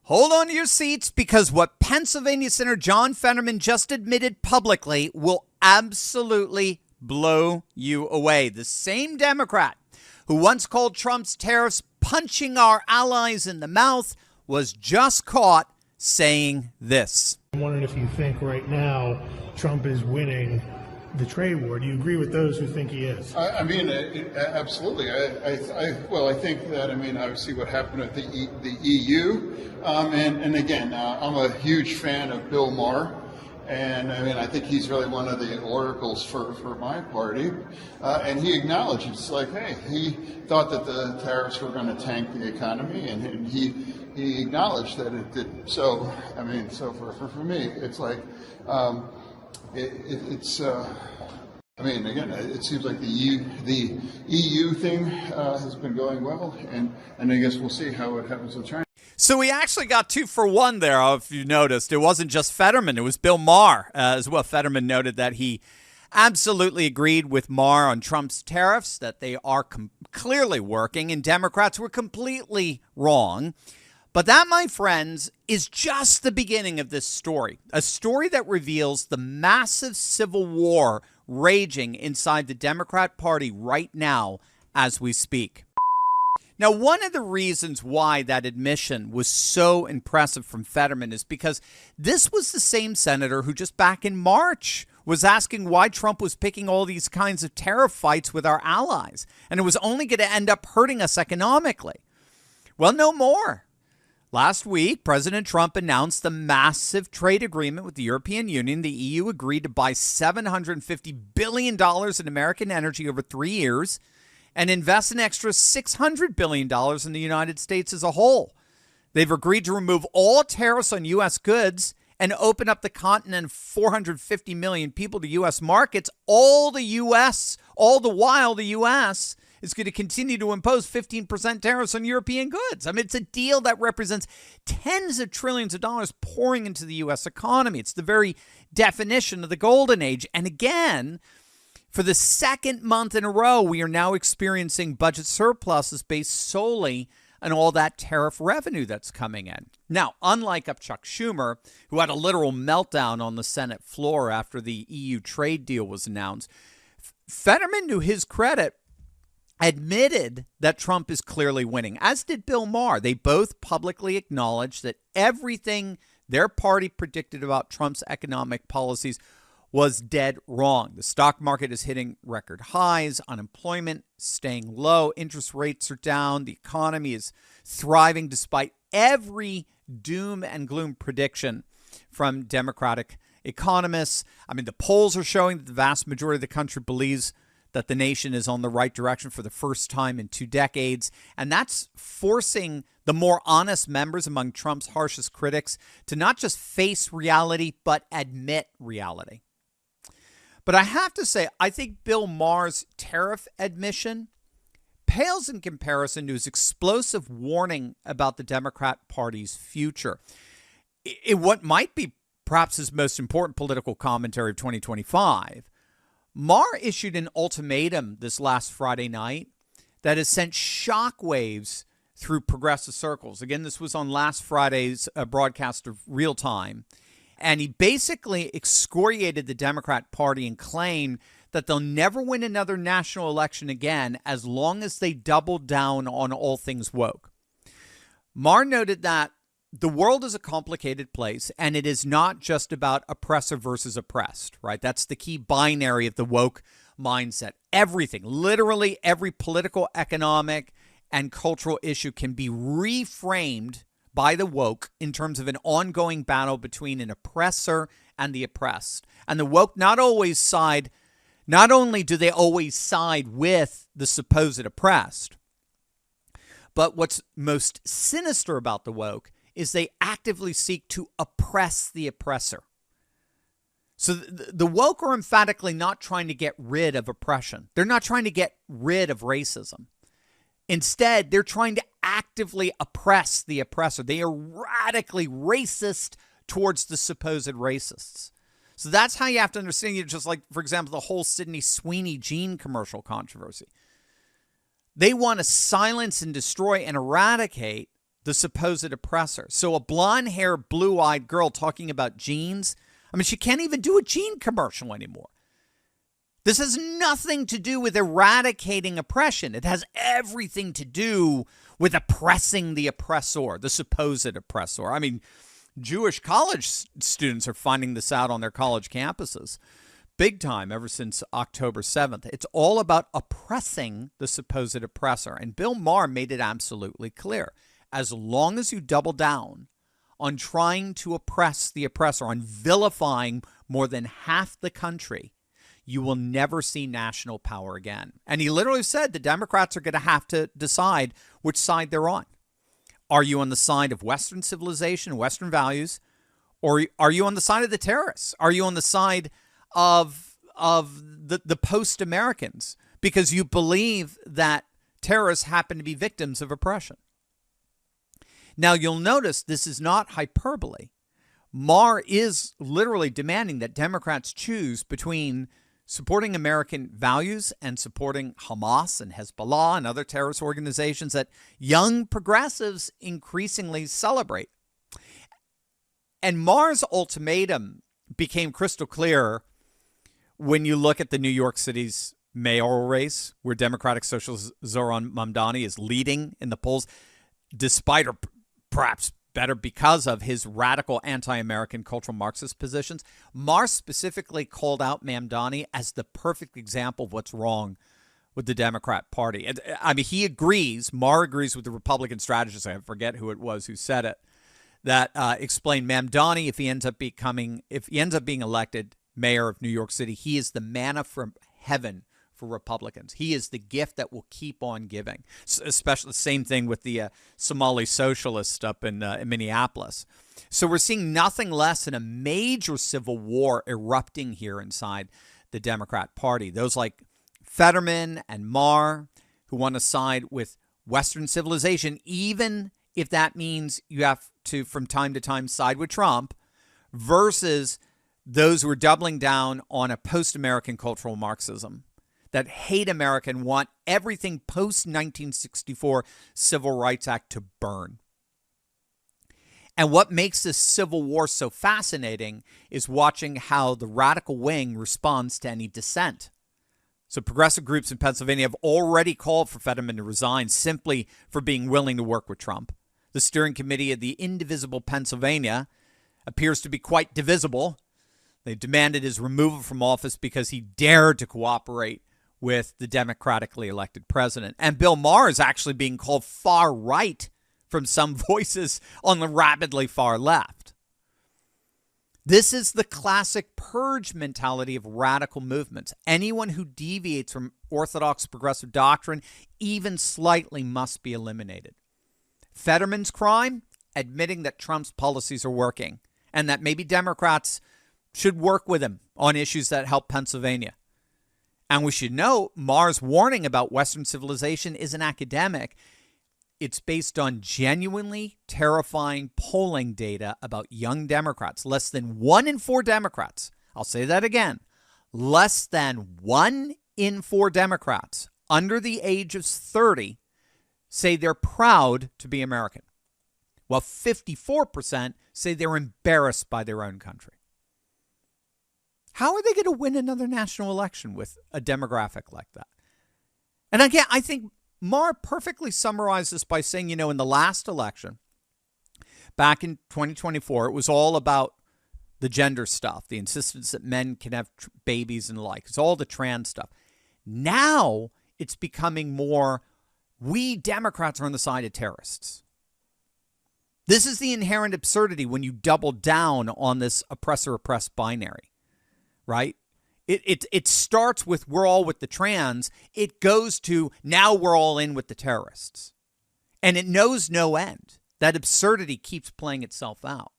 Hold on to your seats, because what Pennsylvania Senator John Fetterman just admitted publicly will absolutely blow you away. The same Democrat who once called Trump's tariffs punching our allies in the mouth was just caught saying this. I'm wondering if you think right now Trump is winning the trade war. Do you agree with those who think he is? Absolutely. I think that, obviously what happened at the EU, and again, I'm a huge fan of Bill Maher. And I think he's really one of the oracles for my party. And he acknowledged, it's like, hey, he thought that the tariffs were going to tank the economy, and he acknowledged that it didn't. So, for me, it's like, it seems like the EU thing has been going well, and I guess we'll see how it happens with China. So we actually got 2 for 1 there, if you noticed. It wasn't just Fetterman, it was Bill Maher as well. Fetterman noted that he absolutely agreed with Maher on Trump's tariffs, that they are clearly working, and Democrats were completely wrong. But that, my friends, is just the beginning of this story, a story that reveals the massive civil war raging inside the Democrat Party right now as we speak. Now, one of the reasons why that admission was so impressive from Fetterman is because this was the same senator who just back in March was asking why Trump was picking all these kinds of tariff fights with our allies, and it was only going to end up hurting us economically. Well, no more. Last week, President Trump announced the massive trade agreement with the European Union. The EU agreed to buy $750 billion in American energy over 3 years and invest an extra $600 billion in the United States as a whole. They've agreed to remove all tariffs on U.S. goods and open up the continent of 450 million people to U.S. markets. All the while the U.S. is going to continue to impose 15% tariffs on European goods. It's a deal that represents tens of trillions of dollars pouring into the U.S. economy. It's the very definition of the golden age. And again, for the second month in a row, we are now experiencing budget surpluses based solely on all that tariff revenue that's coming in. Now, unlike Chuck Schumer, who had a literal meltdown on the Senate floor after the EU trade deal was announced, Fetterman, to his credit, admitted that Trump is clearly winning, as did Bill Maher. They both publicly acknowledged that everything their party predicted about Trump's economic policies was dead wrong. The stock market is hitting record highs, unemployment staying low, interest rates are down, the economy is thriving despite every doom and gloom prediction from Democratic economists. The polls are showing that the vast majority of the country believes that the nation is on the right direction for the first time in 2 decades. And that's forcing the more honest members among Trump's harshest critics to not just face reality, but admit reality. But I have to say, I think Bill Maher's tariff admission pales in comparison to his explosive warning about the Democrat Party's future. In what might be perhaps his most important political commentary of 2025, Maher issued an ultimatum this last Friday night that has sent shockwaves through progressive circles. Again, this was on last Friday's broadcast of Real Time. And he basically excoriated the Democrat Party and claimed that they'll never win another national election again as long as they double down on all things woke. Maher noted that the world is a complicated place, and it is not just about oppressor versus oppressed, right? That's the key binary of the woke mindset. Everything, literally every political, economic, and cultural issue can be reframed by the woke in terms of an ongoing battle between an oppressor and the oppressed. And the woke not only do they always side with the supposed oppressed, but what's most sinister about the woke is they actively seek to oppress the oppressor. So the woke are emphatically not trying to get rid of oppression. They're not trying to get rid of racism. Instead, they're trying to actively oppress the oppressor. They are radically racist towards the supposed racists. So that's how you have to understand it. Just like, for example, the whole Sydney Sweeney Jean commercial controversy. They want to silence and destroy and eradicate the supposed oppressor. So a blonde-haired, blue-eyed girl talking about jeans, I mean, she can't even do a jean commercial anymore. This has nothing to do with eradicating oppression. It has everything to do with oppressing the oppressor, the supposed oppressor. I mean, Jewish college students are finding this out on their college campuses big time ever since October 7th. It's all about oppressing the supposed oppressor. And Bill Maher made it absolutely clear. As long as you double down on trying to oppress the oppressor, on vilifying more than half the country, you will never see national power again. And he literally said the Democrats are going to have to decide which side they're on. Are you on the side of Western civilization, Western values, or are you on the side of the terrorists? Are you on the side of the post-Americans because you believe that terrorists happen to be victims of oppression? Now, you'll notice this is not hyperbole. Maher is literally demanding that Democrats choose between supporting American values and supporting Hamas and Hezbollah and other terrorist organizations that young progressives increasingly celebrate. And Maher's ultimatum became crystal clear when you look at the New York City's mayoral race, where Democratic Socialist Zohran Mamdani is leading in the polls, despite, or perhaps better because of, his radical anti-American cultural Marxist positions. Maher specifically called out Mamdani as the perfect example of what's wrong with the Democrat Party. I mean, he agrees, Maher agrees with the Republican strategist, I forget who it was who said it, that explained Mamdani, if he ends up being elected mayor of New York City, he is the manna from heaven for Republicans. He is the gift that will keep on giving. Especially the same thing with the Somali socialist up in Minneapolis. So we're seeing nothing less than a major civil war erupting here inside the Democrat Party. Those like Fetterman and Maher, who want to side with Western civilization, even if that means you have to, from time to time, side with Trump, versus those who are doubling down on a post-American cultural Marxism that hate America and want everything post-1964 Civil Rights Act to burn. And what makes this civil war so fascinating is watching how the radical wing responds to any dissent. So progressive groups in Pennsylvania have already called for Fetterman to resign simply for being willing to work with Trump. The steering committee of the indivisible Pennsylvania appears to be quite divisible. They demanded his removal from office because he dared to cooperate with the democratically elected president. And Bill Maher is actually being called far right from some voices on the rapidly far left. This is the classic purge mentality of radical movements. Anyone who deviates from orthodox progressive doctrine, even slightly, must be eliminated. Fetterman's crime? Admitting that Trump's policies are working and that maybe Democrats should work with him on issues that help Pennsylvania. And we should note, Maher's warning about Western civilization isn't academic. It's based on genuinely terrifying polling data about young Democrats. Less than 1 in 4 Democrats, I'll say that again, less than 1 in 4 Democrats under the age of 30 say they're proud to be American, while 54% say they're embarrassed by their own country. How are they going to win another national election with a demographic like that? And again, I think Maher perfectly summarized this by saying, you know, in the last election, back in 2024, it was all about the gender stuff, the insistence that men can have babies and the like. It's all the trans stuff. Now it's becoming more, we Democrats are on the side of terrorists. This is the inherent absurdity when you double down on this oppressor-oppressed binary. Right? It starts with we're all with the trans. It goes to now we're all in with the terrorists. And it knows no end. That absurdity keeps playing itself out.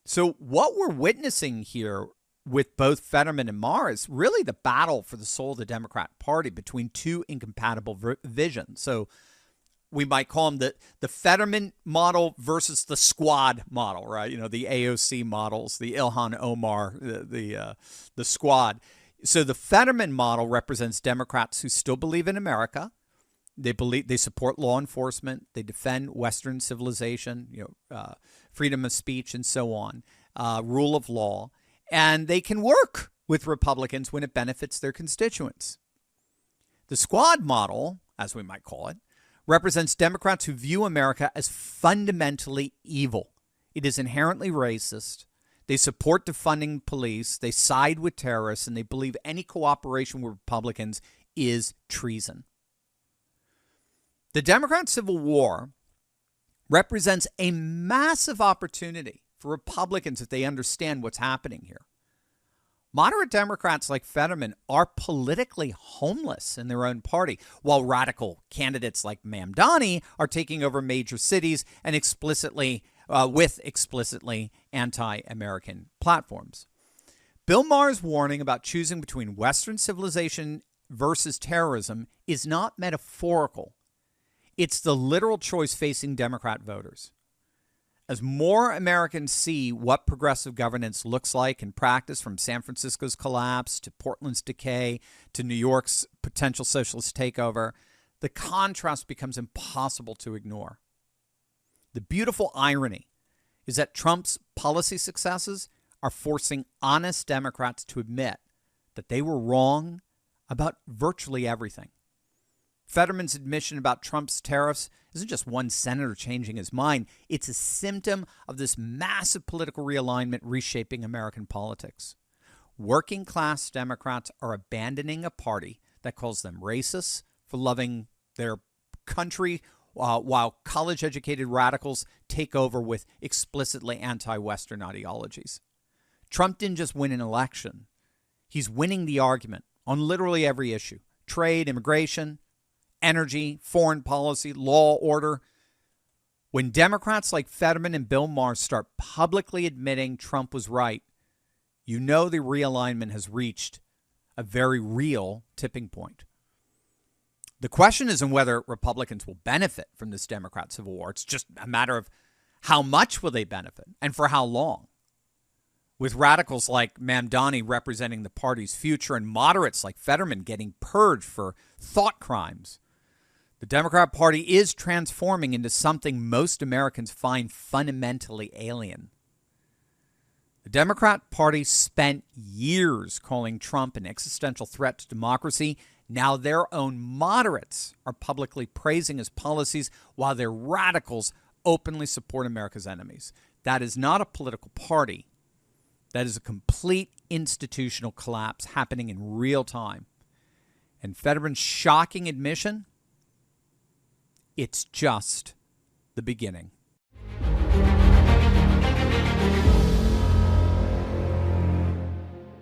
So what we're witnessing here with both Fetterman and Maher is really the battle for the soul of the Democrat Party between two incompatible visions. So we might call them the Fetterman model versus the squad model, right? You know, the AOC models, the Ilhan Omar, the squad. So the Fetterman model represents Democrats who still believe in America, They support law enforcement. They defend Western civilization, freedom of speech and so on, rule of law. And they can work with Republicans when it benefits their constituents. The squad model, as we might call it, represents Democrats who view America as fundamentally evil. It is inherently racist. They support defunding police. They side with terrorists, and they believe any cooperation with Republicans is treason. The Democrat Civil War represents a massive opportunity for Republicans if they understand what's happening here. Moderate Democrats like Fetterman are politically homeless in their own party, while radical candidates like Mamdani are taking over major cities and explicitly anti-American platforms. Bill Maher's warning about choosing between Western civilization versus terrorism is not metaphorical. It's the literal choice facing Democrat voters. As more Americans see what progressive governance looks like in practice, from San Francisco's collapse to Portland's decay to New York's potential socialist takeover, the contrast becomes impossible to ignore. The beautiful irony is that Trump's policy successes are forcing honest Democrats to admit that they were wrong about virtually everything. Fetterman's admission about Trump's tariffs isn't just one senator changing his mind. It's a symptom of this massive political realignment reshaping American politics. Working class Democrats are abandoning a party that calls them racists for loving their country, while college-educated radicals take over with explicitly anti-Western ideologies. Trump didn't just win an election. He's winning the argument on literally every issue: trade, immigration, energy, foreign policy, law, order. When Democrats like Fetterman and Bill Maher start publicly admitting Trump was right, you know the realignment has reached a very real tipping point. The question isn't whether Republicans will benefit from this Democrat Civil War. It's just a matter of how much will they benefit and for how long. With radicals like Mamdani representing the party's future and moderates like Fetterman getting purged for thought crimes, the Democrat Party is transforming into something most Americans find fundamentally alien. The Democrat Party spent years calling Trump an existential threat to democracy. Now their own moderates are publicly praising his policies, while their radicals openly support America's enemies. That is not a political party. That is a complete institutional collapse happening in real time. And Fetterman's shocking admission, it's just the beginning.